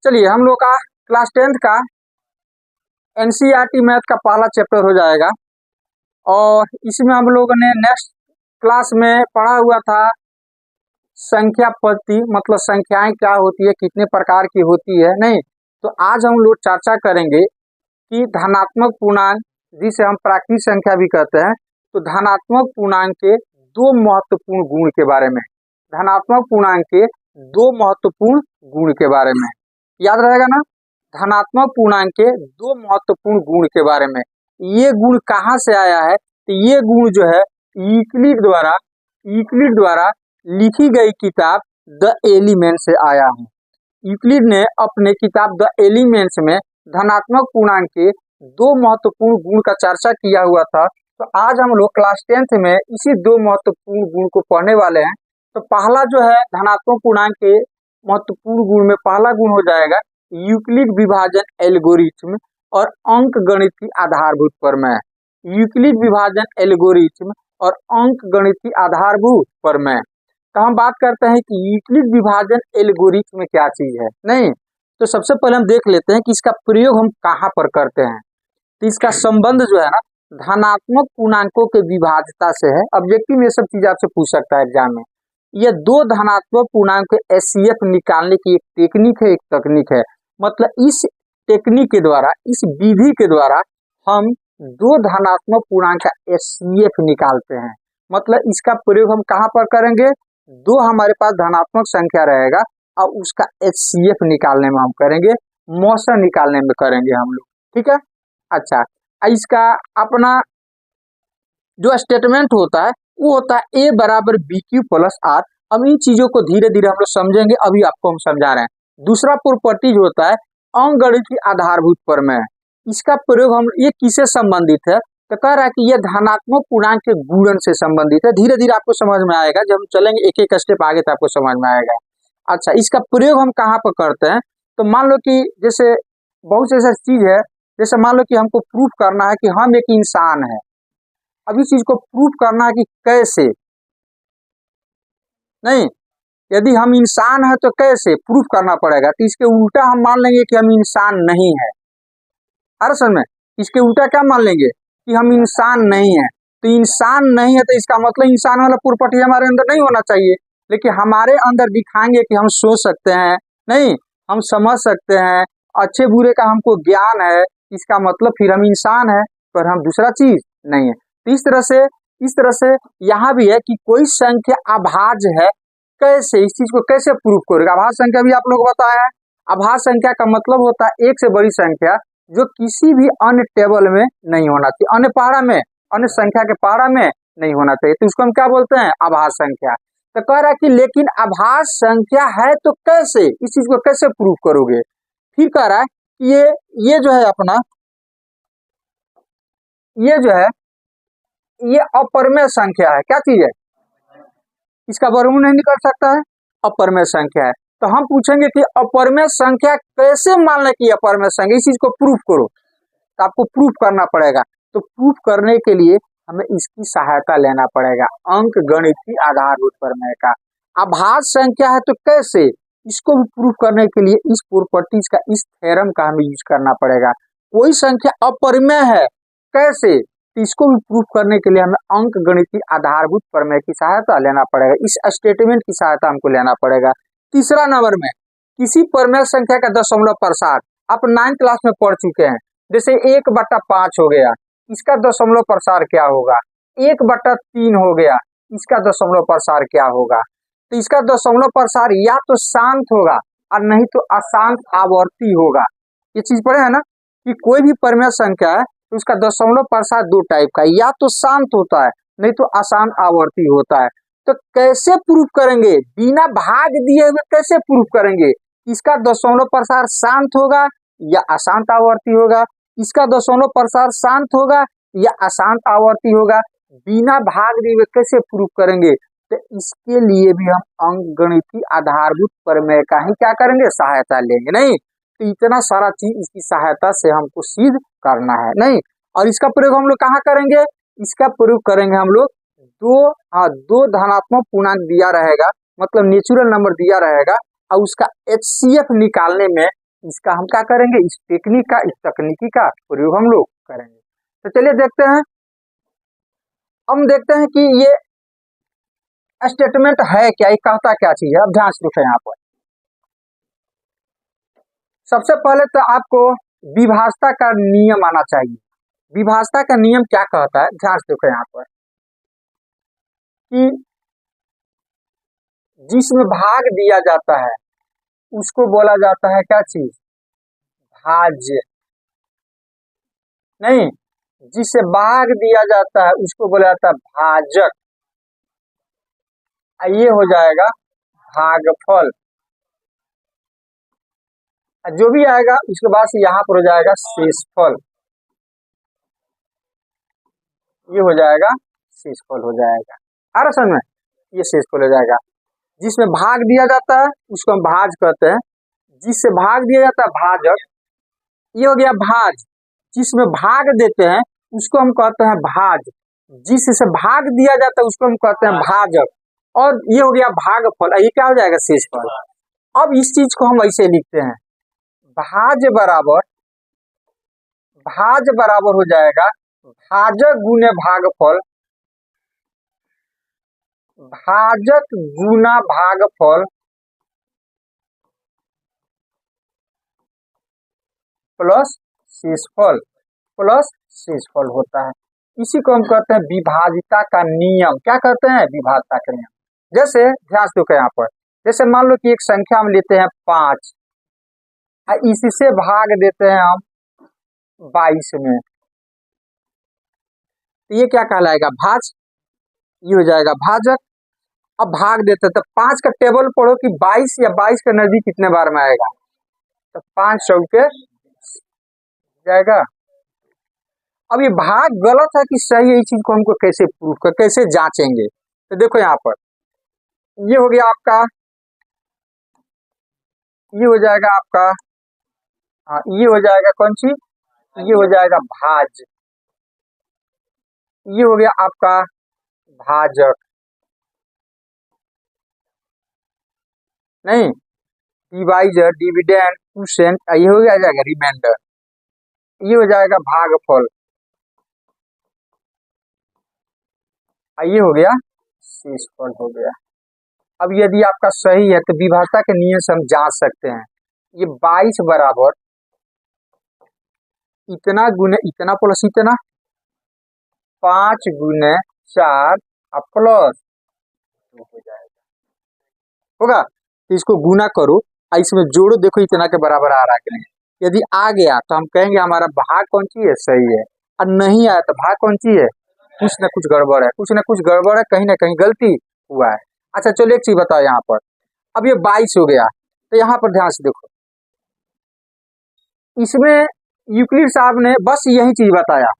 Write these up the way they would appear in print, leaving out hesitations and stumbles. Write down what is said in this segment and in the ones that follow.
चलिए हम लोग का क्लास 10th का एनसीईआरटी मैथ का पहला चैप्टर हो जाएगा और इसमें हम लोगों ने नेक्स्ट क्लास में पढ़ा हुआ था संख्या पद्धति, मतलब संख्याएं क्या होती है, कितने प्रकार की होती है। नहीं तो आज हम लोग चर्चा करेंगे कि धनात्मक पूर्णांक, जिसे हम प्राकृतिक संख्या भी कहते हैं, तो धनात्मक पूर्णांक के दो महत्वपूर्ण गुण के बारे में, धनात्मक पूर्णांक के दो महत्वपूर्ण गुण के बारे में याद रहेगा ना। धनात्मक पूर्णांक के दो महत्वपूर्ण गुण के बारे में, ये गुण कहाँ से आया है, तो ये गुण जो है यूक्लिड द्वारा लिखी गई किताब द एलिमेंट्स से आया है। यूक्लिड ने अपने किताब द एलिमेंट्स में धनात्मक पूर्णांक के दो महत्वपूर्ण गुण का चर्चा किया हुआ था। तो आज हम लोग क्लास 10th में इसी दो महत्वपूर्ण गुण को पढ़ने वाले हैं। तो पहला जो है धनात्मक पूर्णांक के महत्वपूर्ण गुण में पहला गुण हो जाएगा यूक्लिड विभाजन एल्गोरिथ्म और अंक गणित की आधारभूत प्रमेय। यूक्लिड विभाजन एल्गोरिथ्म और अंक गणित की आधारभूत प्रमेय। तो हम बात करते हैं कि यूक्लिड विभाजन एल्गोरिथ्म में क्या चीज है। नहीं तो सबसे पहले हम देख लेते हैं कि इसका प्रयोग हम कहाँ पर करते हैं। तो इसका संबंध जो है ना धनात्मक पूर्णांकों के विभाज्यता से है। ऑब्जेक्टिव में ये सब चीज आपसे पूछ सकता है एग्जाम में। ये दो धनात्मक पूर्णांक के एचसीएफ निकालने की एक टेक्निक है, एक तकनीक है। मतलब इस टेक्निक के द्वारा, इस विधि के द्वारा हम दो धनात्मक पूर्णांक का एचसीएफ निकालते हैं। मतलब इसका प्रयोग हम कहाँ पर करेंगे, दो हमारे पास धनात्मक संख्या रहेगा और उसका एचसीएफ निकालने में हम करेंगे, मौसा निकालने में करेंगे हम लोग। ठीक है, अच्छा इसका अपना जो स्टेटमेंट होता है वो होता है ए बराबर बी क्यू प्लस आर। अब इन चीजों को धीरे धीरे हम लोग समझेंगे, अभी आपको हम समझा रहे हैं। दूसरा प्रॉपर्टीज होता है अंकगणित की आधारभूत प्रमेय। इसका प्रयोग हम, ये किससे संबंधित है, तो कह रहा है कि यह धनात्मक पूर्णांक के गुणन से संबंधित है। धीरे धीरे आपको समझ में आएगा, जब हम चलेंगे एक एक स्टेप आगे तो आपको समझ में आएगा। अच्छा इसका प्रयोग हम कहाँ पर करते हैं, तो मान लो कि जैसे बहुत से ऐसा चीज है, जैसे मान लो कि हमको प्रूफ करना है कि हम एक इंसान है। अब इस चीज को प्रूफ करना है कि कैसे, नहीं यदि हम इंसान है तो कैसे प्रूफ करना पड़ेगा। तो इसके उल्टा हम मान लेंगे कि हम इंसान नहीं है। हर समय इसके उल्टा क्या मान लेंगे कि हम इंसान नहीं है। तो इंसान नहीं है तो इसका मतलब इंसान वाला प्रॉपर्टी हमारे अंदर नहीं होना चाहिए, लेकिन हमारे अंदर दिखाएंगे कि हम सोच सकते हैं, नहीं हम समझ सकते हैं, अच्छे बुरे का हमको ज्ञान है, इसका मतलब फिर हम इंसान है, पर हम दूसरा चीज नहीं है। तो इस तरह से यहाँ भी है कि कोई संख्या अभाज्य है, कैसे इस चीज को कैसे प्रूफ करेगा। अभाज्य संख्या भी आप लोग बताए हैं। अभाज्य संख्या का मतलब होता है एक से बड़ी संख्या जो किसी भी अन्य टेबल में नहीं होना चाहिए, अन्य पहाड़ा में, अन्य संख्या के पहाड़ा में नहीं होना चाहिए। तो उसको हम क्या बोलते हैं, अभाज्य संख्या। तो कह रहा है कि लेकिन अभाज्य संख्या है तो कैसे, इस चीज को कैसे प्रूफ करोगे। फिर कह रहा है कि ये जो है अपना, ये जो है ये अपरिमेय संख्या है। क्या चीज है, इसका वर्गमूल नहीं निकल सकता है, अपरिमेय संख्या है। तो हम पूछेंगे कि अपरिमेय संख्या कैसे मान लें कि अपरिमेय संख्या, इस चीज को प्रूफ करो। तो आपको प्रूफ करना पड़ेगा। तो प्रूफ करने के लिए हमें इसकी सहायता लेना पड़ेगा, अंक गणित की आधारभूत प्रमेय का। अभाज्य संख्या है तो कैसे, इसको भी प्रूफ करने के लिए इस प्रॉपर्टीज का, इस थ्योरम का हमें यूज करना पड़ेगा। कोई संख्या अपरिमेय है कैसे, तो इसको भी प्रूफ करने के लिए हमें अंक गणित की आधारभूत प्रमेय की सहायता लेना पड़ेगा, इस स्टेटमेंट की सहायता हमको लेना पड़ेगा। तीसरा नंबर में किसी परिमेय संख्या का दशमलव प्रसार, आप 9th क्लास में पढ़ चुके हैं। जैसे 1/5 हो गया, इसका दशमलव प्रसार क्या होगा। 1/3 हो गया, इसका दशमलव प्रसार क्या होगा। तो इसका दशमलव प्रसार या तो शांत होगा और नहीं तो अशांत आवर्ती होगा। ये चीज पढ़े है ना कि कोई भी परिमेय संख्या है तो उसका दशमलव प्रसार दो टाइप का, या तो शांत होता है नहीं तो अशांत आवर्ती होता है। तो कैसे प्रूफ करेंगे, बिना भाग दिए हुए कैसे प्रूफ करेंगे, इसका दशमलव प्रसार शांत होगा या अशांत आवर्ती होगा, इसका दशमलव प्रसार शांत होगा या अशांत आवर्ती होगा, बिना भाग दिए हुए कैसे प्रूफ करेंगे। तो इसके लिए भी हम अंकगणित की आधारभूत प्रमेय का ही क्या करेंगे, सहायता लेंगे। नहीं तो इतना सारा चीज इसकी सहायता से हमको सिद्ध करना है। नहीं और इसका प्रयोग हम लोग कहाँ करेंगे, इसका प्रयोग करेंगे हम लोग दो धनात्मक पूर्णांक दिया रहेगा, मतलब नेचुरल नंबर दिया रहेगा और उसका एचसीएफ निकालने में इसका हम क्या करेंगे, इस तकनीकी का प्रयोग हम लोग करेंगे। तो चलिए देखते हैं, हम देखते हैं कि ये स्टेटमेंट है क्या, ये कहता क्या चीज है। अब ध्यान से देखो यहाँ पर, सबसे पहले तो आपको विभाज्यता का नियम आना चाहिए। विभाज्यता का नियम क्या कहता है, ध्यान से देखो यहाँ पर कि जिसमें भाग दिया जाता है उसको बोला जाता है क्या चीज, भाज्य। नहीं, जिससे भाग दिया जाता है उसको बोला जाता है भाजक। ये हो जाएगा भागफल। जो भी आएगा उसके बाद से यहाँ पर हो जाएगा शेषफल। ये हो जाएगा शेषफल हो जाएगा। आ रहा समझ में, ये शेषफल हो जाएगा। जिसमें भाग दिया जाता है उसको हम भाज कहते हैं, जिससे भाग दिया जाता है भाजक। ये हो गया भाज। जिसमें भाग देते हैं उसको हम कहते हैं भाज, जिससे भाग दिया जाता है उसको हम कहते हैं भाजक। और ये हो गया भागफल, ये क्या हो जाएगा, शेषफल। अब इस चीज को हम ऐसे लिखते हैं, भाज बराबर हो जाएगा भाजक गुने भागफल, भाजक गुना भागफल प्लस शेषफल होता है। इसी को हम कहते हैं विभाज्यता का नियम। क्या कहते हैं, विभाज्यता का नियम। जैसे ध्यान से देखो यहाँ पर, जैसे मान लो कि एक संख्या हम लेते हैं 5, इससे भाग देते हैं हम 22 में, तो ये क्या कहलाएगा, भाज। ये हो जाएगा भाजक। अब भाग देते हैं तो 5 का टेबल पढ़ो कि 22 या 22 के नजदीक कितने बार में आएगा, तो 5 चौके जाएगा। अब ये भाग गलत है कि सही है, इस चीज को हमको कैसे प्रूफ कर, कैसे जांचेंगे। तो देखो यहाँ पर, ये हो गया आपका, ये हो जाएगा आपका, ये हो जाएगा कौन सी, ये हो जाएगा भाज। ये हो गया आपका भाजक। नहीं, डिवाइजर, डिविडेंड, क्वोशिएंट, ये हो जाएगा रिमाइंडर। ये हो जाएगा भागफल। ये हो गया शेषफल हो गया। अब यदि आपका सही है तो विभाज्यता के नियम से हम जांच सकते हैं। ये 22 बराबर इतना गुने इतना प्लस इतना, 5 गुने 4 प्लस 2 हो जाएगा, होगा। तो इसको गुना करो, इसमें जोड़ो, देखो इतना के बराबर आ रहा है कि नहीं। यदि आ गया तो हम कहेंगे हमारा भाग कौन सी है, सही है। और नहीं आया तो भाग कौन सी है, कुछ न कुछ गड़बड़ है, कुछ न कुछ गड़बड़ है, कहीं ना कहीं गलती हुआ है। अच्छा चलो एक चीज बताओ यहाँ पर, अब ये 22 हो गया, तो यहाँ पर ध्यान से देखो, इसमें यूक्लिड साहब ने बस यही चीज बताया,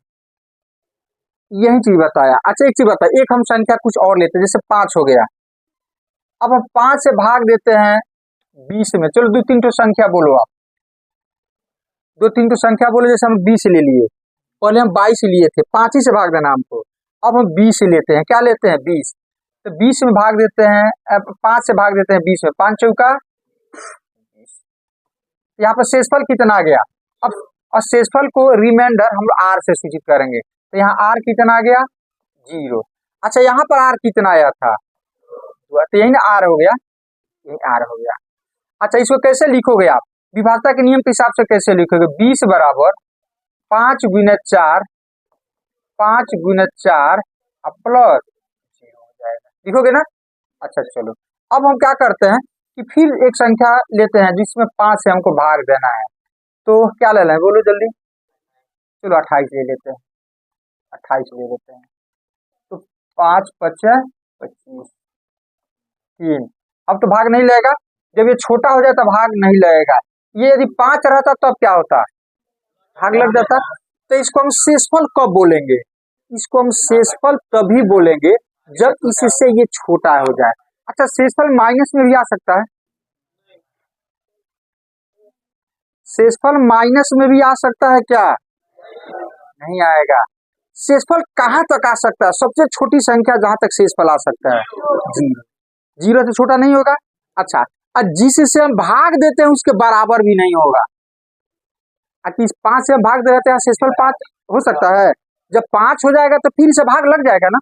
यही चीज बताया। अच्छा एक चीज बताया, एक हम संख्या कुछ और लेते हैं, जैसे 5 हो गया। अब हम 5 से भाग देते हैं 20 में। चलो 2-3 तो संख्या बोलो आप, 2-3 तो संख्या बोलो। जैसे हम 20 ले लिए, पहले हम 22 लिए थे, 5 ही से भाग देना हमको। अब हम 20 लेते हैं, क्या लेते हैं, 20। तो 20 में भाग देते हैं, 5 से भाग देते हैं 20 में, 5 चौका 20। यहाँ पर शेषफल कितना आ गया। अब और शेषफल को रिमाइंडर हम आर से सूचित करेंगे, तो यहाँ आर कितना आ गया, 0। अच्छा यहाँ पर आर कितना आया था, तो यही ना आर हो गया, यही आर हो गया। अच्छा इसको कैसे लिखोगे आप, विभाज्यता के नियम के हिसाब से कैसे लिखोगे, 20 बराबर 5 गुने 4, 5 गुने 4 प्लस 0 हो जाएगा, लिखोगे ना। अच्छा चलो, अब हम क्या करते हैं कि फिर एक संख्या लेते हैं जिसमें 5 से हमको भाग देना है, तो क्या ले लें, बोलो जल्दी। चलो 28 ले लेते हैं, 28 ले लेते हैं। तो 5 5 25 3। अब तो भाग नहीं लगेगा, जब ये छोटा हो जाए तो भाग नहीं लगेगा। ये यदि 5 रहता तब क्या होता, भाग लग जाता। तो इसको हम शेषफल कब बोलेंगे, इसको हम शेषफल तभी बोलेंगे जब इससे ये छोटा हो जाए। अच्छा शेषफल माइनस में भी आ सकता है, शेषफल माइनस में भी आ सकता है क्या, नहीं आएगा। शेषफल कहाँ तक आ सकता है, सबसे छोटी संख्या जहां तक शेषफल आ सकता है 0, 0 से छोटा नहीं होगा। अच्छा और जिससे हम भाग देते हैं उसके बराबर भी नहीं होगा। कि 5 से हम भाग दे रहे हैं, शेषफल 5 हो सकता है। जब 5 हो जाएगा तो फिर से भाग लग जाएगा ना।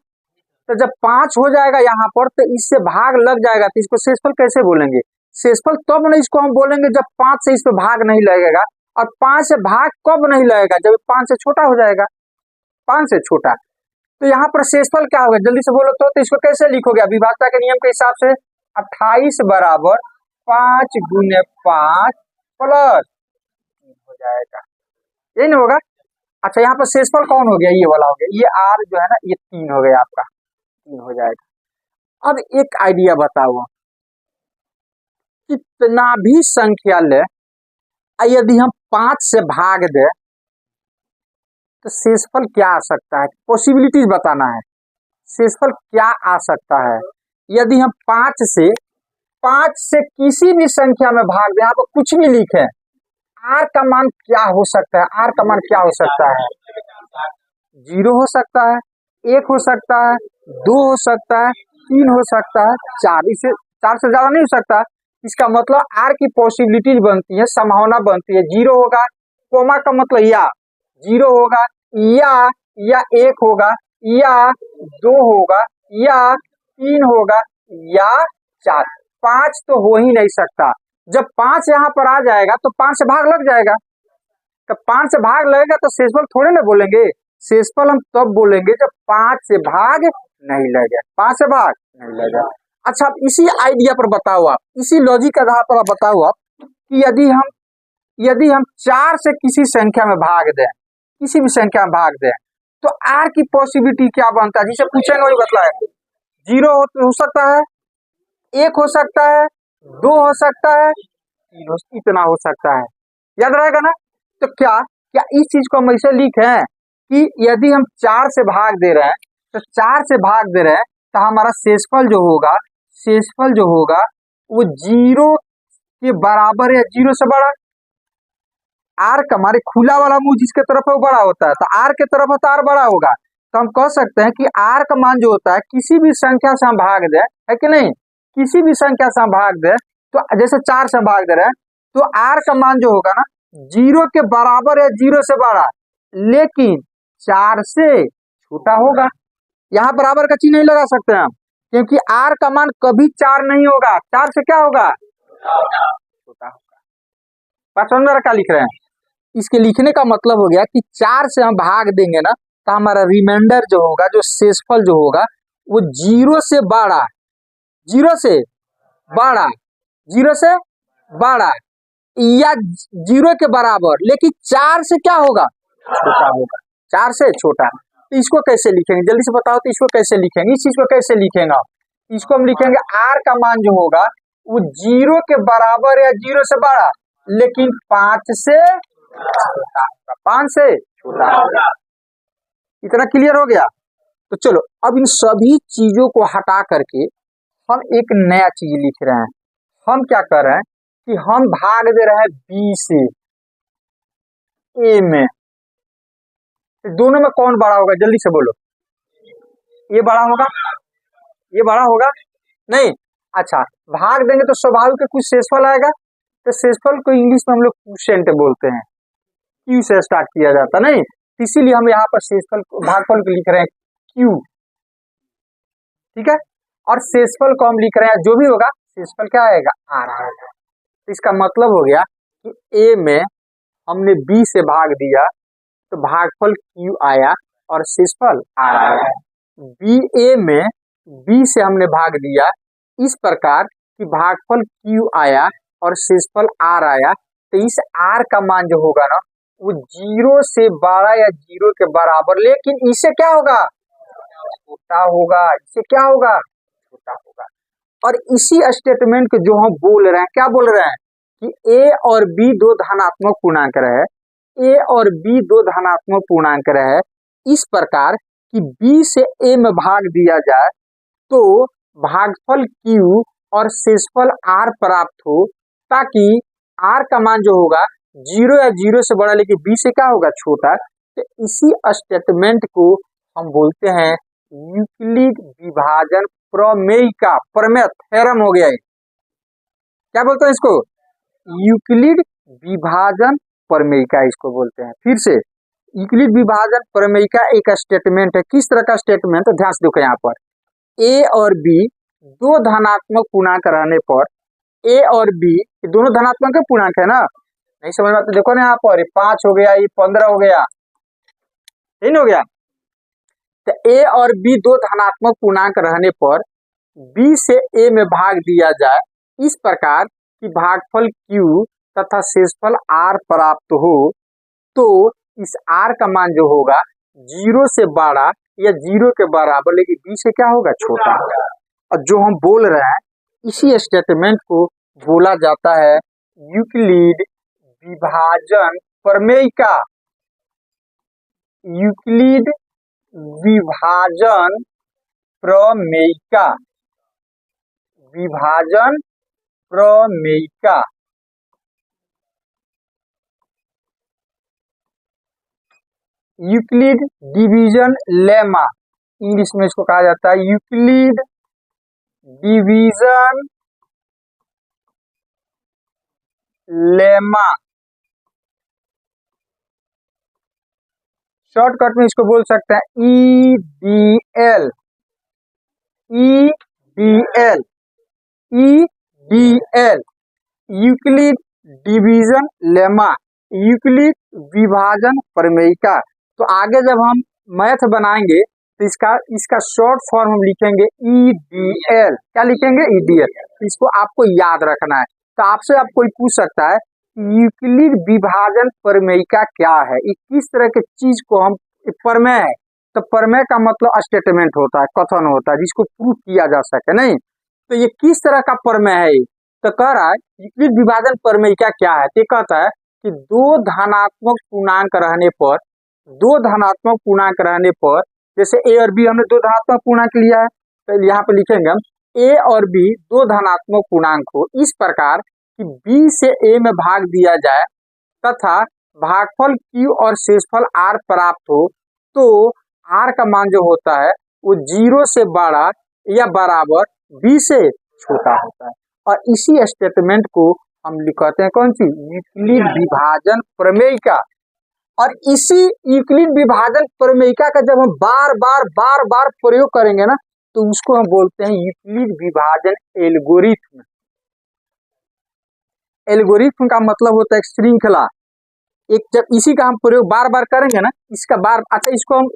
तो जब 5 हो जाएगा यहाँ पर तो इससे भाग लग जाएगा, तो इसको शेषफल कैसे बोलेंगे? शेषफल तब नहीं इसको हम बोलेंगे जब 5 से इस पे भाग नहीं लगेगा। और 5 से भाग कब नहीं लगेगा? जब 5 से छोटा हो जाएगा, 5 से छोटा। तो यहाँ पर शेषफल क्या होगा जल्दी से बोलो तो इसको कैसे लिखोगे? विभाज्यता के नियम के हिसाब से 28 बराबर 5 गुने 5 प्लस हो जाएगा, यही नहीं होगा? अच्छा, यहाँ पर शेषफल कौन हो गया? ये वाला हो गया, ये r जो है ना ये 3 हो गया, आपका 3 हो जाएगा। अब एक आइडिया बताओ, कितना भी संख्या ले यदि हम 5 से भाग दे तो शेषफल क्या आ सकता है? पॉसिबिलिटीज बताना है, शेषफल क्या आ सकता है यदि हम 5 से किसी भी संख्या में भाग दें। यहाँ पर कुछ भी लिखे, आर का मान क्या हो सकता है? आर का मान क्या हो सकता है? 0 हो सकता है, 1 हो सकता है, 2 हो सकता है, 3 हो सकता है, 4 से ज्यादा नहीं हो सकता। इसका मतलब आर की पॉसिबिलिटीज बनती है, संभावना बनती है। 0 होगा, कोमा का मतलब या 0 होगा, या 1 होगा, या 2 होगा, या 3 होगा, या 4। 5 तो हो ही नहीं सकता। जब 5 यहाँ पर आ जाएगा तो 5 से भाग लग जाएगा। तो 5 से भाग लगेगा तो शेषफल थोड़े ना बोलेंगे। शेषफल हम तब बोलेंगे जब 5 से भाग नहीं लगे, 5 से भाग नहीं लगे। अच्छा, अब इसी आइडिया पर बताओ आप, इसी लॉजिक के आधार पर बताओ आप कि यदि हम 4 से किसी संख्या में भाग दें, किसी भी संख्या में भाग दें, तो आर की पॉसिबिलिटी क्या बनता है? जिसे पूछेंगे वही बतलाएंगे। 0 हो सकता है, 1 हो सकता है, 2 हो सकता है, 3 इतना हो सकता है, याद रहेगा ना? तो क्या इस चीज को हम ऐसे लिखें कि यदि हम 4 से भाग दे रहे हैं तो 4 से भाग दे रहे हैं तो हमारा शेषफल जो होगा वो 0 के बराबर या 0 से बड़ा। आर का हमारे खुला वाला मुंह जिसके तरफ है वो बड़ा होता है, तो आर के तरफ है तो आर बड़ा होगा। तो हम कह सकते हैं कि आर का मान जो होता है किसी भी संख्या से हम भाग दे, है कि नहीं, किसी भी संख्या से हम भाग दे, तो जैसे 4 से भाग दे रहे हैं तो आर का मान जो होगा ना 0 के बराबर या 0 से बड़ा, लेकिन 4 से छोटा होगा। यहाँ बराबर का चिन्ह नहीं लगा सकते हम, क्योंकि आर का मान कभी 4 नहीं होगा। 4 से क्या होगा? छोटा होगा। बात समझ में क्या लिख रहे हैं? इसके लिखने का मतलब हो गया कि 4 से हम भाग देंगे ना तो हमारा रिमाइंडर जो होगा, जो शेषफल जो होगा वो 0 से बड़ा, 0 से बड़ा, 0 से बड़ा या 0 के बराबर, लेकिन 4 से क्या होगा? छोटा होगा, 4 से छोटा। तो इसको कैसे लिखेंगे जल्दी से बताओ? तो इसको कैसे लिखेंगे? इस चीज को कैसे लिखेंगे? इसको हम लिखेंगे आर का मान जो होगा वो 0 के बराबर या 0 से बड़ा, लेकिन 5 से छोटा होगा, 5 से छोटा होगा। इतना क्लियर हो गया? तो चलो अब इन सभी चीजों को हटा करके हम एक नया चीज लिख रहे हैं। हम क्या कर रहे हैं कि हम भाग दे रहे हैं बी से ए में। दोनों में कौन बड़ा होगा जल्दी से बोलो? ये बड़ा होगा, ये बड़ा होगा नहीं? अच्छा, भाग देंगे तो स्वाभाविक कुछ शेषफल आएगा। तो शेषफल को इंग्लिश में हम लोग क्वोशिएंट बोलते हैं, क्यू से स्टार्ट किया जाता नहीं, इसीलिए हम यहाँ पर शेषफल भागफल को लिख रहे हैं क्यू, ठीक है। और शेषफल को हम लिख रहे हैं, जो भी होगा शेषफल क्या आएगा? आर आएगा। तो इसका मतलब हो गया कि ए में हमने बी से भाग दिया तो भागफल क्यू आया और शेषफल आर आया। बी ए में बी से हमने भाग दिया इस प्रकार कि भागफल क्यू आया और शेषफल आर आया। तो इस आर का मान जो होगा ना वो 0 से बड़ा या 0 के बराबर, लेकिन इससे क्या होगा? छोटा होगा। इससे क्या होगा? छोटा होगा। और इसी स्टेटमेंट को जो हम बोल रहे हैं, क्या बोल रहे हैं कि ए और बी दो धनात्मक पूर्णांक रहे, ए और बी दो धनात्मक पूर्णांक रहे, इस प्रकार कि बी से ए में भाग दिया जाए तो भागफल क्यू और शेषफल आर प्राप्त हो, ताकि आर का मान जो होगा 0 या 0 से बड़ा, लेकिन बी से क्या होगा? छोटा। तो इसी स्टेटमेंट को हम बोलते हैं यूक्लिड विभाजन प्रमेय का, प्रमेय थ्योरम हो गया है। क्या बोलते हैं इसको? यूक्लिड विभाजन प्रमेयिका इसको बोलते हैं। फिर से यूक्लिड विभाजन प्रमेयिका एक स्टेटमेंट है। किस तरह का स्टेटमेंट? तो ध्यान से देखो यहाँ पर ए और बी दो धनात्मक पूर्णांक रहने पर, ए और बी दोनों धनात्मक पूर्णांक है ना, नहीं समझ में आता? देखो ना यहाँ पर 5 हो गया, ये 15 हो गया, नहीं हो गया? तो ए और बी दो धनात्मक पूर्णांक रहने पर बी से ए में भाग दिया जाए इस प्रकार कि भागफल Q तथा शेषफल R प्राप्त हो, तो इस R का मान जो होगा 0 से बड़ा या 0 के बराबर, लेकिन बी से क्या होगा? छोटा। और जो हम बोल रहे हैं इसी स्टेटमेंट को बोला जाता है यूक्लिड विभाजन प्रमेयिका। यूक्लिड विभाजन प्रमेयिका, विभाजन प्रमेयिका। यूक्लिड डिवीजन लेमा, इंग्लिश में इसको कहा जाता है यूक्लिड डिवीजन लेमा। शॉर्टकट में इसको बोल सकते हैं EDL, EDL, EDL, Euclid division lemma, Euclid विभाजन प्रमेयिका। तो आगे जब हम मैथ बनाएंगे तो इसका शॉर्ट फॉर्म हम लिखेंगे EDL। क्या लिखेंगे? EDL। इसको आपको याद रखना है। तो आपसे आप कोई पूछ सकता है यूक्लिड विभाजन प्रमेयिका क्या है, ये किस तरह के चीज को हम, प्रमेय है। तो प्रमेय का मतलब स्टेटमेंट होता है, कथन होता है जिसको प्रूफ किया जा सके, नहीं? तो ये किस तरह का प्रमेय है? तो कह रहा है यूक्लिड विभाजन प्रमेयिका क्या है? तो कहता है कि दो धनात्मक पूर्णांक रहने पर, दो धनात्मक पूर्णांक रहने पर, जैसे ए और बी हमने दो धनात्मक पूर्णांक लिया है, तो यहाँ पे लिखेंगे हम ए और बी दो धनात्मक पूर्णांक हो इस प्रकार कि बी से ए में भाग दिया जाए तथा भागफल Q और शेषफल R प्राप्त हो, तो R का मान जो होता है वो 0 से बड़ा या बराबर B से छोटा होता है। और इसी स्टेटमेंट को हम लिखते हैं कौन सी? यूक्लिड विभाजन प्रमेयिका। और इसी यूक्लिड विभाजन प्रमेयिका का जब हम बार बार प्रयोग करेंगे ना, तो उसको हम बोलते हैं यूक्लिड विभाजन एल्गोरिथ्म। एल्गोरिथ्म का मतलब होता है श्रृंखला। एक जब इसी का हम प्रयोग बार बार करेंगे ना, इसका बार, अच्छा इसको हम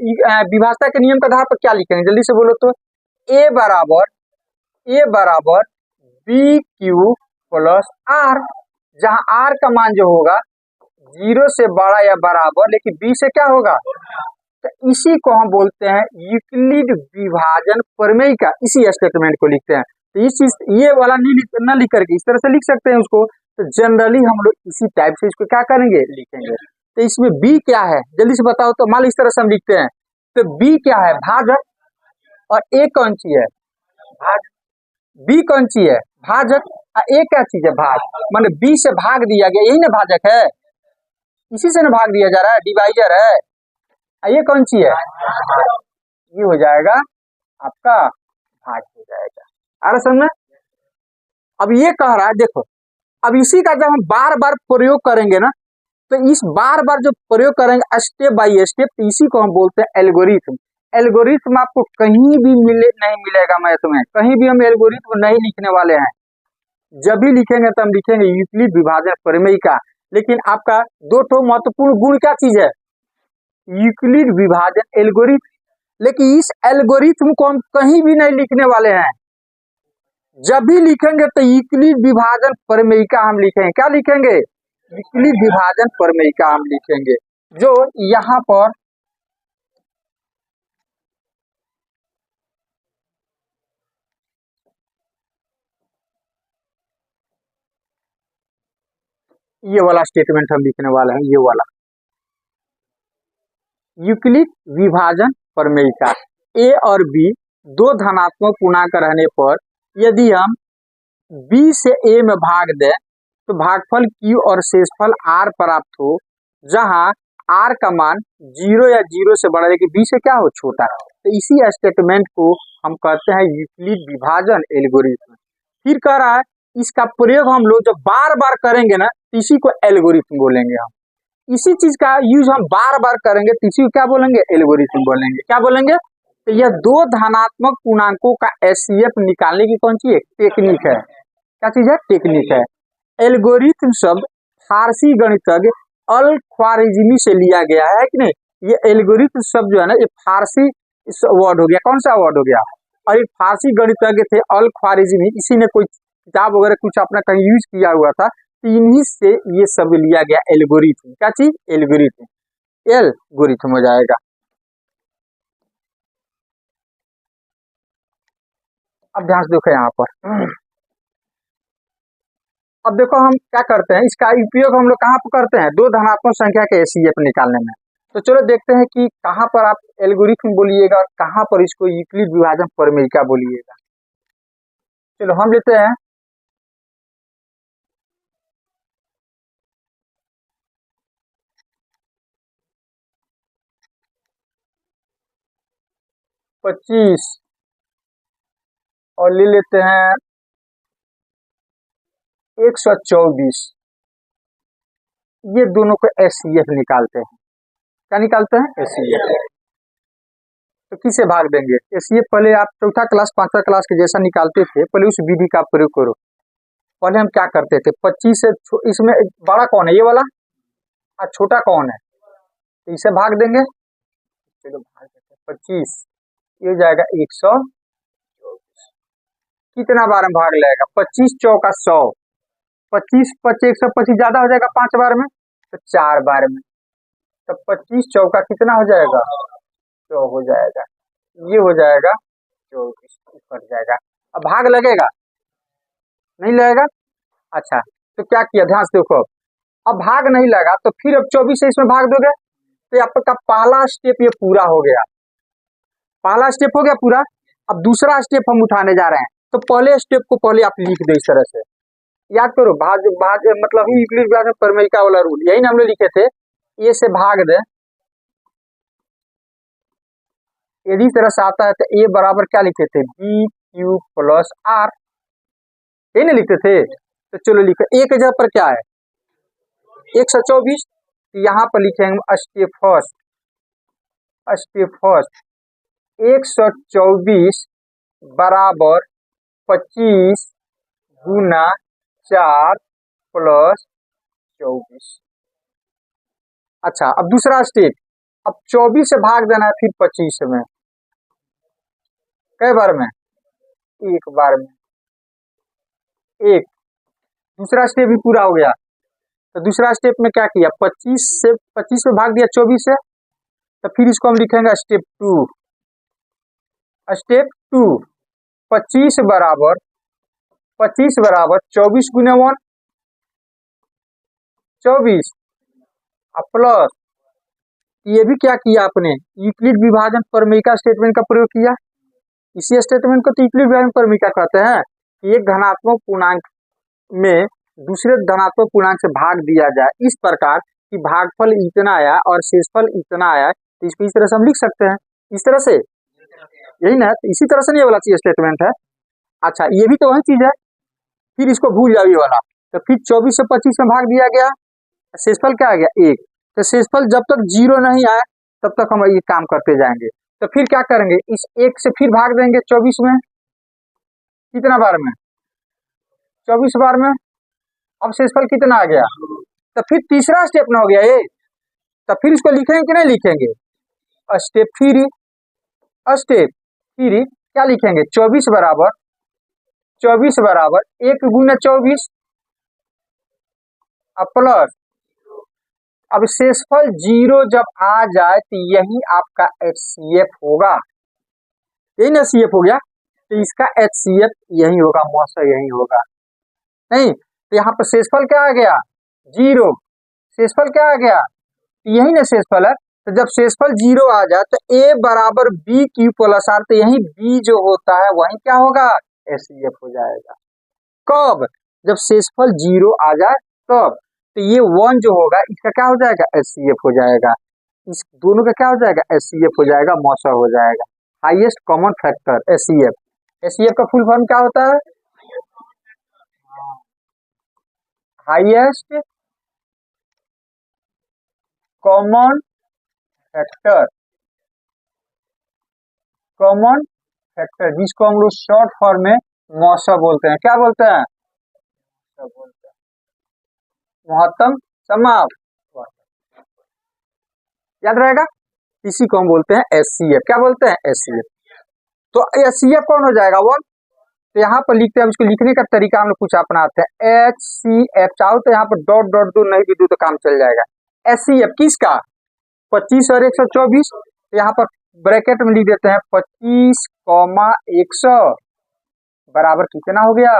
विभाजन के नियम के आधार पर क्या लिखेंगे? जल्दी से बोलो तो ए बराबर BQ प्लस R, जहां R का मान जो होगा 0 से बड़ा या बराबर, लेकिन B से क्या होगा? तो इसी को हम बोलते हैं यूक्लिड विभाजन प्रमेयिका। इसी स्टेटमेंट को लिखते हैं। तो इस चीज ये वाला न लिख करके इस तरह से लिख सकते हैं उसको। तो जनरली हम लोग इसी टाइप से इसको क्या करेंगे? लिखेंगे। तो इसमें B क्या है जल्दी से बताओ तो। मान लो इस तरह से हम लिखते हैं, तो B क्या है? भाजक। और A कौन सी है? भाजक। B कौन सी है? भाजक। और A क्या चीज है? भाग। माने B से भाग दिया गया, यही ना भाजक है, इसी से ना भाग दिया जा रहा है, डिवाइजर है। ये कौन सी है? ये हो जाएगा आपका भाग हो जाएगा। आ रहा समझ में? अब ये कह रहा है देखो, अब इसी का जब हम बार बार प्रयोग करेंगे ना, तो इस बार बार जो प्रयोग करेंगे स्टेप बाय स्टेप, तो इसी को हम बोलते हैं एल्गोरिथ्म। एल्गोरिथ्म आपको कहीं भी नहीं मिलेगा मैथ में, कहीं भी हम एल्गोरिथ्म नहीं लिखने वाले हैं। जब भी लिखेंगे तो हम लिखेंगे यूक्लिड विभाजन प्रमेयिका। लेकिन आपका दो ठो महत्वपूर्ण गुण क्या चीज है? यूक्लिड विभाजन एल्गोरिथ्म। लेकिन इस एल्गोरिथ्म को हम कहीं भी नहीं लिखने वाले हैं। जब भी लिखेंगे तो यूक्लिड विभाजन प्रमेयिका हम लिखेंगे। क्या लिखेंगे? यूक्लिड विभाजन प्रमेयिका हम लिखेंगे, जो यहाँ पर ये वाला स्टेटमेंट हम लिखने वाले हैं। ये वाला यूक्लिड विभाजन प्रमेयिका, ए और बी दो धनात्मक पूर्णांक रहने पर यदि हम B से A में भाग दें तो भागफल Q और शेषफल R प्राप्त हो, जहां R का मान 0 या 0 से बड़ा, लेकिन B से क्या हो? छोटा। तो इसी स्टेटमेंट को हम कहते हैं यूक्लिड विभाजन एल्गोरिथ्म। फिर कह रहा है इसका प्रयोग हम लोग जब बार बार करेंगे ना, इसी को एल्गोरिथम बोलेंगे हम। इसी चीज का यूज हम बार बार करेंगे तो इसी को क्या बोलेंगे, एल्गोरिथम बोलेंगे। क्या बोलेंगे, तो यह दो धनात्मक पूर्णांकों का एचसीएफ निकालने की कौन सी टेक्निक है, क्या चीज है, टेक्निक है। एल्गोरिथम शब्द फारसी गणितज्ञ अल ख्वारिज़मी से लिया गया है कि नहीं। ये एल्गोरिथम शब्द जो है ना, ये फारसी वर्ड हो गया, कौन सा वर्ड हो गया, और ये फारसी गणितज्ञ थे अल ख्वारिज़मी, इसी ने कोई किताब वगैरह कुछ अपना कहीं यूज किया हुआ था, तो इन्हीं से ये सब लिया गया एल्गोरिथम। क्या चीज, एल्गोरिथम, एल्गोरिथम हो जाएगा। अब ध्यान से देखो यहाँ पर, अब देखो हम क्या करते हैं, इसका उपयोग हम लोग कहाँ पर करते हैं, दो धनात्मक संख्या के एचसीएफ निकालने में। तो चलो देखते हैं कि कहाँ पर आप एल्गोरिथम बोलिएगा और कहाँ पर इसको यूक्लिड विभाजन प्रमेय बोलिएगा। चलो हम लेते हैं पच्चीस और ले लेते हैं 124, ये दोनों को एचसीएफ निकालते हैं। क्या निकालते हैं, एचसीएफ। तो किसे भाग देंगे, एचसीएफ पहले आप चौथा क्लास पांचवा क्लास के जैसा निकालते थे, पहले उस विधि का प्रयोग करो। पहले हम क्या करते थे, 25 से इसमें बड़ा कौन है, ये वाला, और छोटा कौन है, तो इसे भाग देंगे। चलो भाग देते हैं 25, ये जाएगा 124। कितना बार में भाग लगेगा, 25 चौका 100, 25 25 125 ज्यादा हो जाएगा 5 बार में, तो 4 बार में, तो 25 चौका कितना हो जाएगा, 100 हो जाएगा, ये हो जाएगा 24, ऊपर जाएगा। अब भाग लगेगा, नहीं लगेगा। अच्छा, तो क्या किया, ध्यान से देखो, अब भाग नहीं लगा तो फिर अब 24 से इसमें भाग दोगे, तो आपका पहला स्टेप ये पूरा हो गया, पहला स्टेप हो गया पूरा। अब दूसरा स्टेप हम उठाने जा रहे हैं, तो पहले स्टेप को पहले आप लिख दो इस तरह से, याद करो, भाज भाज मतलब यूक्लिड विभाजन प्रमेय का वाला रूल, यही ना हम लोग लिखे थे, ए से भाग दे, यदि इस तरह से आता है तो ए बराबर क्या लिखे थे, बी क्यू प्लस आर, यही ना लिखते थे। तो चलो लिखो, ए के जगह पर क्या है, 124, यहाँ पर लिखेंगे स्टेप फर्स्ट, स्टेप फर्स्ट 124 बराबर 25 गुना 4 प्लस 24। अच्छा, अब दूसरा स्टेप, अब 24 से भाग देना है फिर 25 में, कई बार में, एक बार में, एक। दूसरा स्टेप भी पूरा हो गया, तो दूसरा स्टेप में क्या किया, 25 में भाग दिया 24 से, तो फिर इसको हम लिखेंगे स्टेप 2, स्टेप 2 25 बराबर 24 गुने 1 24, प्लस ये भी क्या किया आपने, यूक्लिड विभाजन प्रमेय का स्टेटमेंट का प्रयोग किया। इसी स्टेटमेंट को तो यूक्लिड विभाजन प्रमेय का कहते हैं कि एक धनात्मक पूर्णांक में दूसरे धनात्मक पूर्णांक से भाग दिया जाए इस प्रकार कि भागफल इतना आया और शेषफल इतना आया, तो इसको इस तरह से हम लिख सकते हैं, इस तरह से, यही ना, तो इसी तरह से नहीं, ये वाला चीज स्टेटमेंट है। अच्छा, ये भी तो वही चीज है, फिर इसको भूल जाओ ये वाला, तो फिर 24 से 25 में भाग दिया गया, शेषफल क्या आ गया, 1, तो शेषफल जब तक 0 नहीं आए तब तक हम ये काम करते जाएंगे। तो फिर क्या करेंगे, इस 1 से फिर भाग देंगे 24 में, कितना बार में, 24 बार में, अब शेषफल कितना आ गया, तो फिर तीसरा स्टेप ना हो गया ये, तो फिर इसको लिखेंगे कि नहीं लिखेंगे, स्टेप फिर क्या लिखेंगे, 24 बराबर 1 गुना 24 प्लस, अब शेषफल 0 जब आ जाए तो यही आपका एचसीएफ होगा, यही ना एचसीएफ हो गया, तो इसका एचसीएफ यही होगा, मौसा यही होगा, नहीं तो यहाँ पर शेषफल क्या आ गया, 0, शेषफल क्या आ गया, यही ना शेषफल है। तो जब शेषफल 0 आ जाए तो a बराबर बी क्यू प्लस आर, तो यही b जो होता है वही क्या होगा, एचसीएफ हो जाएगा। कब, जब शेषफल 0 आ जाए तब, तो ये 1 जो होगा इसका क्या हो जाएगा, एचसीएफ हो जाएगा, इस दोनों का क्या हो जाएगा, एचसीएफ हो जाएगा, मौसा हो जाएगा, highest common factor HCF. HCF का फुल फॉर्म क्या होता है, highest common factor, common factor जिसको हम लोग शॉर्ट फॉर्म में मौसा बोलते हैं। क्या बोलते हैं? बोलते हैं महत्तम समाप्त, याद रहेगा। इसी को हम बोलते हैं एचसीएफ। क्या बोलते हैं? एचसीएफ। तो एचसीएफ कौन हो जाएगा? वन। तो यहाँ पर लिखते हैं, इसको लिखने का तरीका हम लोग कुछ अपनाते हैं। एचसीएफ चाहो तो यहाँ पर डॉट डॉट दो, नहीं भी दो तो काम चल जाएगा। एचसीएफ किसका? 25 और 124। तो यहाँ पर ब्रैकेट में लिख देते हैं 25, 100 बराबर कितना हो गया?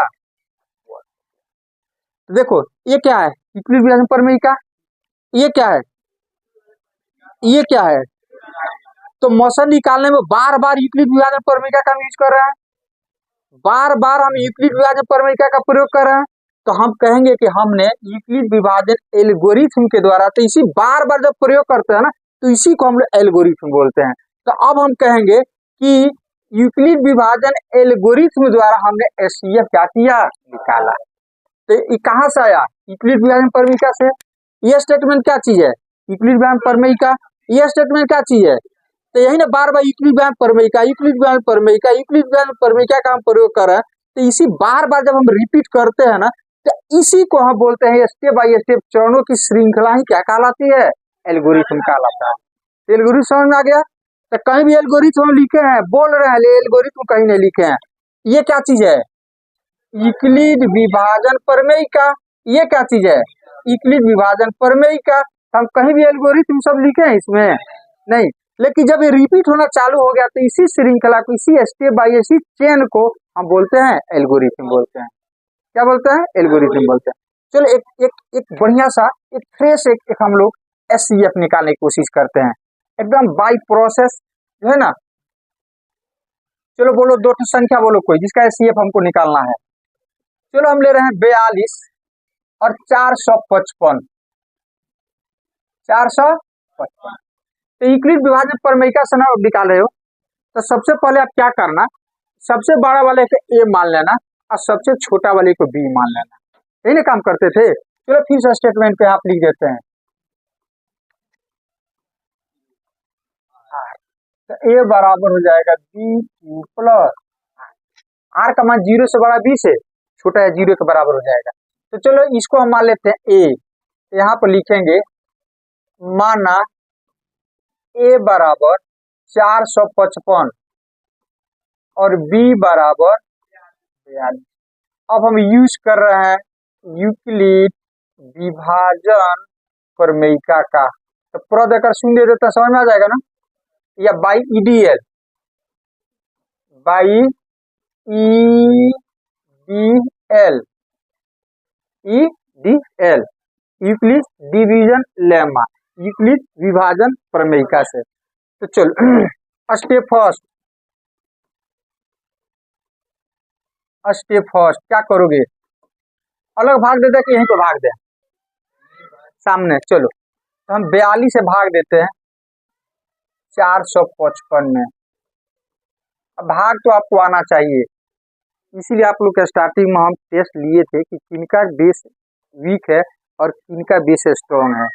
तो देखो ये क्या है? यूक्लिड विभाजन प्रमेय का। ये क्या है? ये क्या है? तो मोशन निकालने में बार बार यूक्लिड विभाजन प्रमेय का हम यूज कर रहे हैं, बार बार हम यूक्लिड विभाजन प्रमेय का प्रयोग कर रहे हैं। तो हम कहेंगे कि हमने यूक्लिड विभाजन एल्गोरिथम के द्वारा, तो इसी बार बार जब प्रयोग करते हैं ना, तो इसी को हम लोग एल्गोरिथम बोलते हैं। तो अब हम कहेंगे कि यूक्लिड विभाजन एल्गोरिथम द्वारा हमने एचसीएफ क्या किया? निकाला। तो ये कहाँ से आया? यूक्लिड विभाजन प्रमेय से। ये स्टेटमेंट क्या चीज है? यूक्लिड विभाजन प्रमेय का। ये स्टेटमेंट क्या चीज है? तो यही ना बार बार यूक्लिड विभाजन प्रमेय का, यूक्लिड विभाजन प्रमेय का, यूक्लिड विभाजन प्रमेय का हम प्रयोग कर रहे हैं। तो इसी बार बार जब हम रिपीट करते हैं ना, तो इसी को हम बोलते हैं स्टेप बाय स्टेप चरणों की श्रृंखला ही क्या कहलाती है? एल्गोरिथम कहलाता है। एल्गोरिथम समझ में आ गया? तो कहीं भी एल्गोरिथम लिखे हैं, बोल रहे हैं, एल्गोरिथम कहीं नहीं लिखे हैं। ये क्या चीज है? यूक्लिड विभाजन प्रमेय का। ये क्या चीज है? यूक्लिड विभाजन प्रमेय का। हम कहीं भी एल्गोरिथम सब लिखे हैं इसमें नहीं, लेकिन जब ये रिपीट होना चालू हो गया तो इसी श्रृंखला को, इसी स्टेप बाय इसी चेन को हम बोलते हैं एल्गोरिथम बोलते हैं। क्या बोलते हैं? एल्गोरिथम बोलते हैं। चलो एक एक एक बढ़िया सा एक फ्रेश एक हम लोग एचसीएफ निकालने की कोशिश करते हैं, एकदम बाय प्रोसेस जो है ना। चलो बोलो दो संख्या बोलो कोई जिसका एचसीएफ हमको निकालना है। चलो हम ले रहे हैं 42 और 455। 455 तो यूक्लिड विभाजन प्रमेय का सना निकाल रहे हो, तो सबसे पहले आप क्या करना, सबसे बड़ा वाले को ए मान लेना और सबसे छोटा वाले को बी मान लेना। यही ना काम करते थे। चलो फिर से स्टेटमेंट पे आप लिख देते हैं। तो ए बराबर हो जाएगा बी क्यू प्लस आर का मान 0 से बड़ा 20 है, छोटा है 0 के बराबर हो जाएगा। तो चलो इसको हम मान लेते हैं ए। यहाँ पर लिखेंगे माना ए बराबर 455 और बी बराबर 42। अब हम यूज कर रहे हैं यूक्लिड विभाजन प्रमेयिका का। तो प्र देकर शून्य दे देता समझ में आ जाएगा ना, या by EDL, by EDL, EDL Euclid division lemma, Euclid विभाजन प्रमेयिका से। तो चलो स्टेप फर्स्ट, स्टेप फर्स्ट क्या करोगे? अलग भाग देते कि यहीं पे भाग दे सामने? चलो तो हम 42 से भाग देते हैं 455 में। अब भाग तो आपको आना चाहिए, इसीलिए आप लोग के स्टार्टिंग में हम टेस्ट लिए थे कि किनका बेस वीक है और किनका बेस स्ट्रॉन्ग है।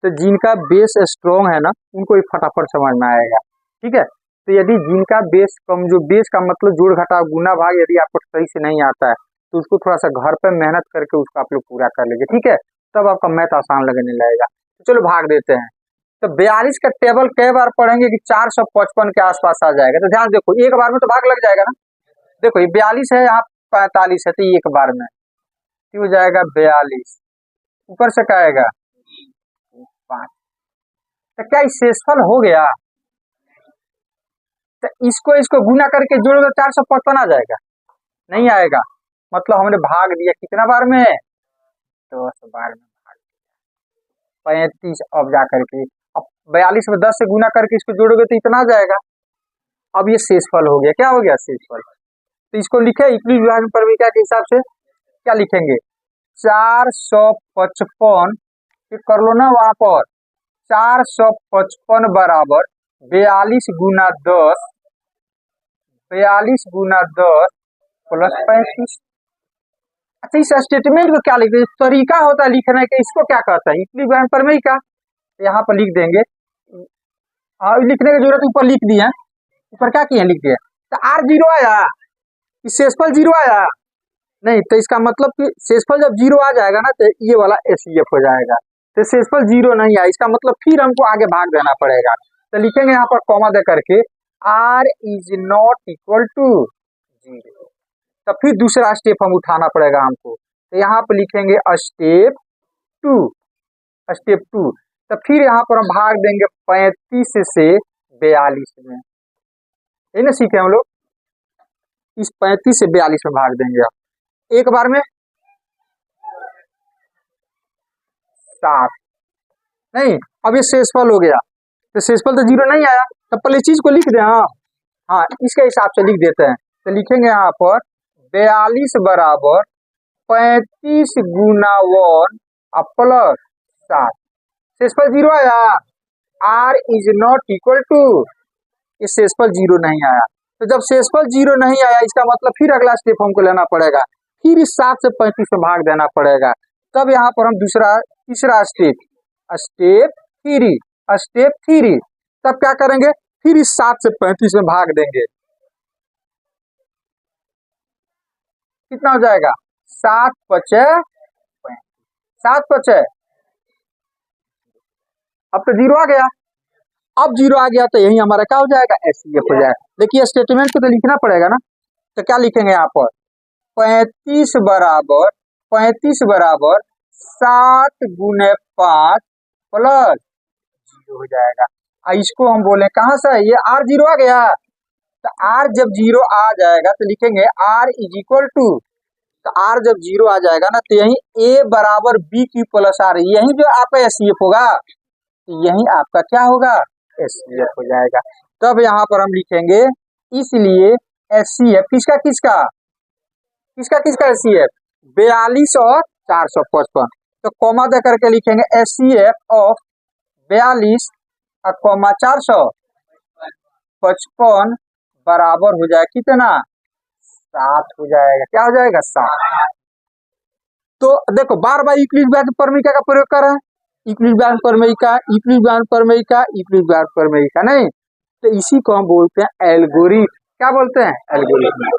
तो जिनका बेस स्ट्रॉन्ग है ना, उनको ही फटाफट समझ में आएगा। ठीक है, तो यदि जिनका बेस कम, जो बेस का मतलब जोड़ घटाव गुना भाग यदि आपको सही से नहीं आता है, तो उसको थोड़ा सा घर पे मेहनत करके उसको आप लोग पूरा कर लीजिए। ठीक है, तब आपका मैथ आसान लगने लगेगा। तो चलो भाग देते हैं। तो 42 का टेबल कई बार पढ़ेंगे कि 455 के आसपास आ जाएगा। तो ध्यान देखो, एक बार में तो भाग लग जाएगा ना। देखो ये 42 है, यहाँ 45 है, तो एक बार में हो जाएगा 42, ऊपर से क्या आएगा 5। तो क्या शेषफल हो गया? तो इसको गुना करके जोड़ोगे 455 आ जाएगा? नहीं आएगा। मतलब हमने भाग दिया कितना बार में? 10 बार में भाग दिया 35। अब जा करके अब 42 में 10 से गुना करके इसको जोड़ोगे तो इतना आ जाएगा। अब ये शेषफल हो गया। क्या हो गया? शेषफल। तो इसको लिखे यूक्लिड विभाजन प्रमेय के हिसाब से क्या लिखेंगे? 455 कर लो ना वहां पर, 455 बराबर 42 गुना 10, 42 गुना 10 प्लस 35। अच्छा, इस स्टेटमेंट को क्या लिखते हैं, तरीका होता है लिखने का, इसको क्या कहता है, इक्विलिब्रियम प्रमेय का। यहाँ पर लिख देंगे, लिखने की जरूरत, ऊपर लिख दिए, ऊपर क्या किए लिख दिए। तो आर जीरो आया, शेषफल जीरो आया नहीं, तो इसका मतलब कि शेषफल जब जीरो आ जाएगा ना तो ये वाला एचसीएफ हो जाएगा। तो शेषफल जीरो नहीं आया, इसका मतलब फिर हमको आगे भाग देना पड़ेगा। तो लिखेंगे यहाँ पर कॉमा दे करके R is not equal to zero, तो फिर दूसरा स्टेप हम उठाना पड़ेगा हमको। तो यहाँ पर लिखेंगे स्टेप टू, स्टेप टू। तो फिर यहाँ पर हम भाग देंगे 35 से 42 में, ये ना सीखे हम लोग, इस 35 से 42 में भाग देंगे आप एक बार में 7, नहीं अब ये शेषफल हो गया, तो शेषफल तो जीरो नहीं आया, तो पहले चीज को लिख दें। हाँ हाँ, इसके हिसाब से लिख देते हैं। तो लिखेंगे यहाँ पर 42 बराबर 35 गुना 1 प्लस 7, शेषफल जीरो आया, R is not equal to, ये शेषफल जीरो नहीं आया। तो जब शेषफल जीरो नहीं आया, इसका मतलब फिर अगला स्टेप हमको लेना पड़ेगा, फिर इस 7 से 35 में भाग देना पड़ेगा। तब यहाँ पर हम तीसरा step, step three, step three, तब क्या करेंगे, फिर इस 7 से 35 में भाग देंगे, कितना हो जाएगा 7 पचे 7 पचे, अब तो जीरो आ गया, अब जीरो आ गया तो यही हमारा क्या हो जाएगा, एचसीएफ हो जाएगा। देखिए स्टेटमेंट को तो लिखना पड़ेगा ना, तो क्या लिखेंगे यहाँ पर 35 बराबर 7 गुने 5 प्लस जीरो हो जाएगा। इसको हम बोले कहाँ से, ये आर जीरो आ गया, तो आर जब जीरो आ जाएगा तो लिखेंगे आर इज इक्वल टू, तो आर जब जीरो आ जाएगा ना तो यही ए बराबर बी क्यू प्लस आर, यही जो आपका एचसीएफ होगा, यही आपका क्या होगा, एचसीएफ हो जाएगा। तब यहाँ पर हम लिखेंगे, इसलिए एचसीएफ किसका किसका किसका किसका एचसीएफ 42 और 455, तो कॉमा दे करके लिखेंगे एचसीएफ ऑफ 42 कॉमा 455 बराबर हो जाएगा कितना, 7 हो जाएगा, क्या हो जाएगा 7। तो देखो बार बार यूक्लिड प्रमेय का प्रयोग कर रहे हैं, यूक्लिड प्रमेय का, यूक्लिड प्रमेय का, यूक्लिड प्रमेय का, नहीं तो इसी को हम बोलते हैं एल्गोरिथम, क्या बोलते हैं, एल्गोरिथम।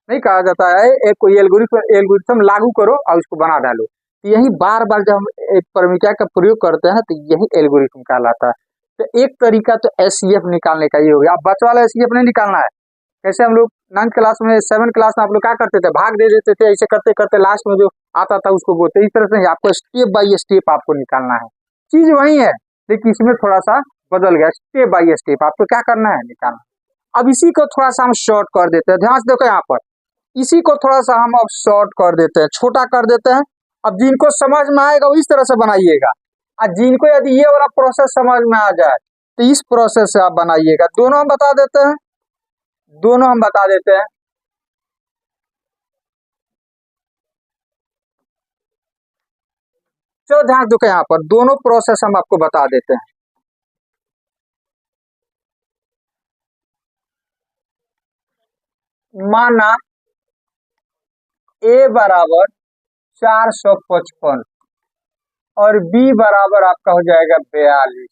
नहीं कहा जाता है एक कोई एल्गोरिथम लागू करो और उसको बना डालो, तो यही बार बार जब हम एक प्रमेय का प्रयोग करते हैं तो यही एल्गोरिथम कहलाता है। तो एक तरीका तो एचसीएफ निकालने का ये हो गया। अब बच्चा वाला एचसीएफ नहीं निकालना है, कैसे हम लोग 9th क्लास में 7th क्लास में आप लोग क्या करते थे, भाग दे देते थे, ऐसे करते करते लास्ट में जो आता था उसको बोलते, इस तरह से आपको स्टेप बाय स्टेप आपको निकालना है, चीज वही है लेकिन इसमें थोड़ा सा बदल गया, स्टेप बाय स्टेप आपको क्या करना है, निकालना। अब इसी को थोड़ा सा हम शॉर्ट कर देते हैं, ध्यान से देखो यहाँ पर, इसी को थोड़ा सा हम अब शॉर्ट कर देते हैं, छोटा कर देते हैं। अब जिनको समझ में आएगा वो इस तरह से बनाइएगा, और जिनको यदि ये वाला प्रोसेस समझ में आ जाए तो इस प्रोसेस से आप बनाइएगा। दोनों हम बता देते हैं, दोनों हम बता देते हैं। चलो ध्यान दो यहाँ पर दोनों प्रोसेस हम आपको बता देते हैं। माना ए बराबर 455 और बी बराबर आपका हो जाएगा 42,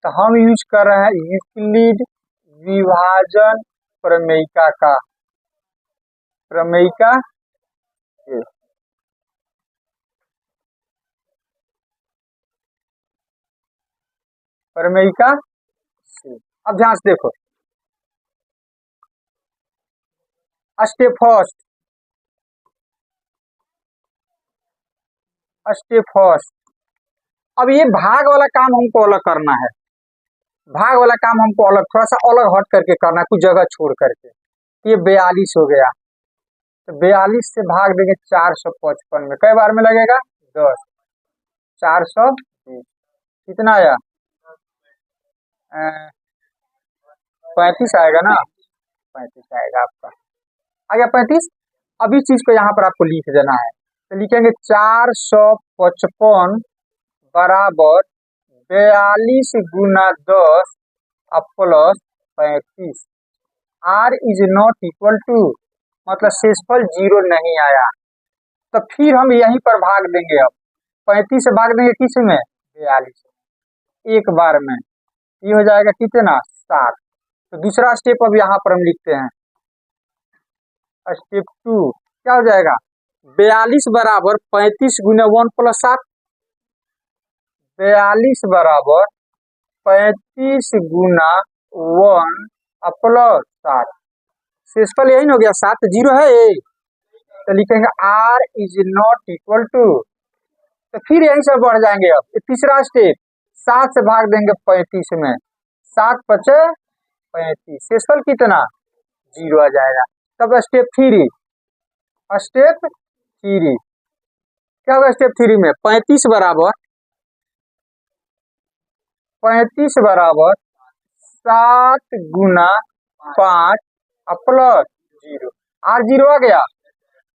तो हम यूज कर रहे हैं यूक्लिड विभाजन प्रमेयिका का, प्रमेयिका प्रमेयिका। अब ध्यान से देखो, स्टेप फर्स्ट, स्टेप फर्स्ट। अब ये भाग वाला काम हमको अलग करना है, भाग वाला काम हमको अलग, थोड़ा सा अलग हट करके करना है, कुछ जगह छोड़ करके। ये 42 हो गया, तो 42 से भाग देंगे 455 में, कई बार में लगेगा 10, 420, कितना आया 35 आएगा ना, 35 आएगा आपका, आ गया 35। अब इस चीज को यहाँ पर आपको लिख देना है, तो लिखेंगे 455 बराबर 42 गुना 10 plus 35, R is not equal to, मतलब शेषफल जीरो नहीं आया, तो फिर हम यहीं पर भाग देंगे। अब 35 से भाग देंगे किस में, 42 में, एक बार में। ये हो जाएगा कितना, 7। तो दूसरा स्टेप अब यहाँ पर हम लिखते हैं, स्टेप 2 क्या हो जाएगा, 42 बराबर 35 गुना 1 प्लस 7। 42 बराबर 35 गुना 1 प्लस 7। शेषफल यही हो गया, 7 0 है ये, तो लिखेंगे r is not equal to. तो फिर यहीं से बढ़ जाएंगे। अब तीसरा स्टेप, 7 से भाग देंगे 35 में, 7 पचे 35, शेषफल कितना, 0 आ जाएगा। तब स्टेप 3, स्टेप 3 क्या होगा, स्टेप 3 में 35 बराबर 7 गुना 5 प्लस 0, r 0 आ गया।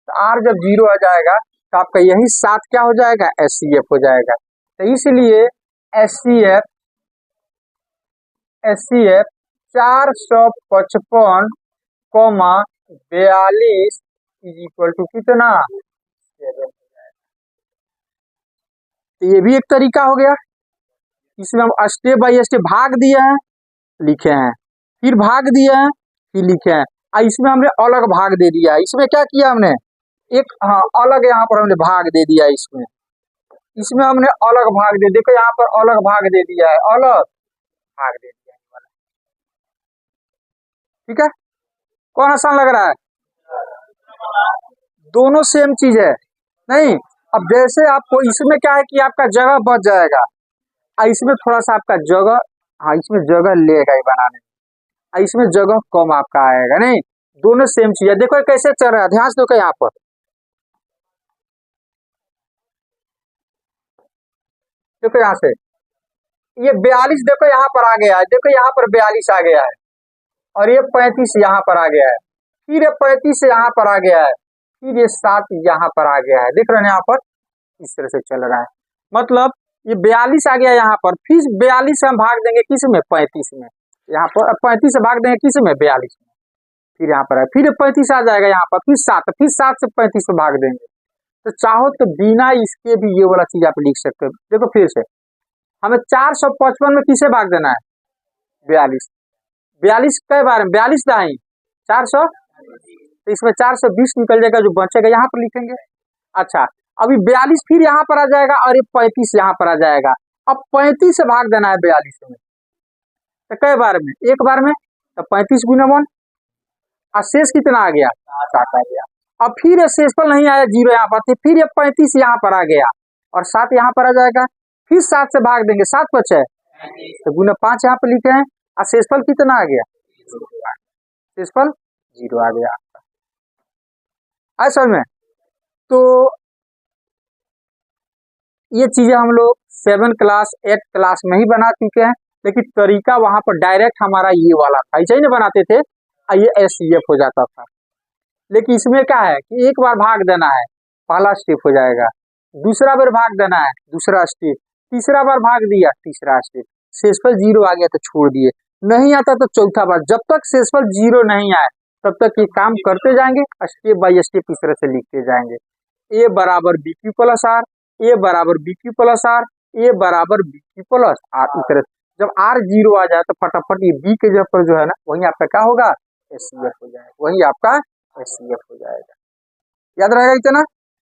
तो r जब 0 आ जाएगा तो आपका यही 7 क्या हो जाएगा, SCF हो जाएगा। तो इसलिए SCF 455, 42 इज इक्वल टू कितना, 7। तो ये भी एक तरीका हो गया। इसमें हम स्टेप बाय स्टेप भाग दिए हैं, लिखे हैं, फिर भाग दिए हैं, फिर लिखे हैं। इसमें हमने अलग भाग दे दिया। इसमें क्या किया हमने, एक अलग यहाँ पर हमने भाग दे दिया। इसमें हमने अलग भाग दे, देखो यहाँ पर अलग भाग दे दिया है, अलग भाग दे दिया है। ठीक है, कौन आसान लग रहा है, दोनों सेम चीज है नहीं। अब जैसे आपको इसमें क्या है कि आपका जगह बच जाएगा, इसमें थोड़ा सा आपका जगह, हाँ इसमें जगह लेगा ही बनाने में, इसमें जगह कम आपका आएगा। नहीं, दोनों सेम चीज है। देखो कैसे चल रहा है, ध्यान से देखो यहाँ पर, देखो यहाँ से ये 42 देखो यहाँ पर आ गया है, देखो यहाँ पर 42 आ गया है, और ये 35 यहाँ पर आ गया है, फिर ये 35 यहाँ पर आ गया है, फिर ये 7 यहाँ पर आ गया है। देख रहे हैं यहाँ पर, इस तरह से चल रहा है। मतलब ये 42 आ गया यहाँ पर, फिर 42 से हम भाग देंगे किस में, 35 में। यहाँ पर 35 से भाग देंगे किस में, 42 में। फिर यहाँ पर है, फिर 35 आ जाएगा यहाँ पर, फिर 7 से 35 से भाग देंगे। तो चाहो तो बिना इसके भी ये वाला चीज आप लिख सकते हो। देखो फिर से हमें 455 में किसे भाग देना है, 42। 42 कई बार, 42 दाई 400, तो इसमें 420 निकल जाएगा, जो बचेगा यहाँ पर लिखेंगे। अच्छा, अभी 42 फिर यहाँ पर आ जाएगा, और ये 35 यहाँ पर आ जाएगा। अब 35 से भाग देना है 42 में, तो कई बार में, एक बार में, तो 35 गुना 1, और शेष कितना आ गया, 7 आ गया। अब फिर ये शेषफल नहीं आया, 0 यहाँ पर, फिर ये 35 यहाँ पर आ गया, और 7 यहाँ पर आ जाएगा। फिर 7 से भाग देंगे, 7 बचे, तो गुना 5 यहाँ पर लिखे हैं, और शेषफल कितना आ गया, शेषफल 0 आ गया आपका। ऐसा में तो ये चीजें हम लोग 7 क्लास 8 क्लास में ही बना चुके हैं, लेकिन तरीका वहां पर डायरेक्ट हमारा ये वाला था, ऐसे ही नहीं बनाते थे, ये SCF हो जाता था। लेकिन इसमें क्या है कि एक बार भाग देना है, पहला स्टेप हो जाएगा, दूसरा बार भाग देना है, दूसरा स्टेप, तीसरा बार भाग दिया, तीसरा स्टेप। शेषफल 0 आ गया तो छोड़ दिए, नहीं आता तो चौथा बार। जब तक शेषफल 0 नहीं आए तब तक ये काम करते जाएंगे, स्टेप बाय स्टेप इस तरह से लिखते जाएंगे। A बराबर BQ प्लस R, A बराबर BQ प्लस R, A बराबर BQ प्लस R। इस तरह जब R 0 आ जाए तो फटाफट ये B के जगह पर जो है ना, वही आपका क्या होगा, SCF हो जाएगा, वही आपका SCF हो जाएगा। याद रहेगा इतना।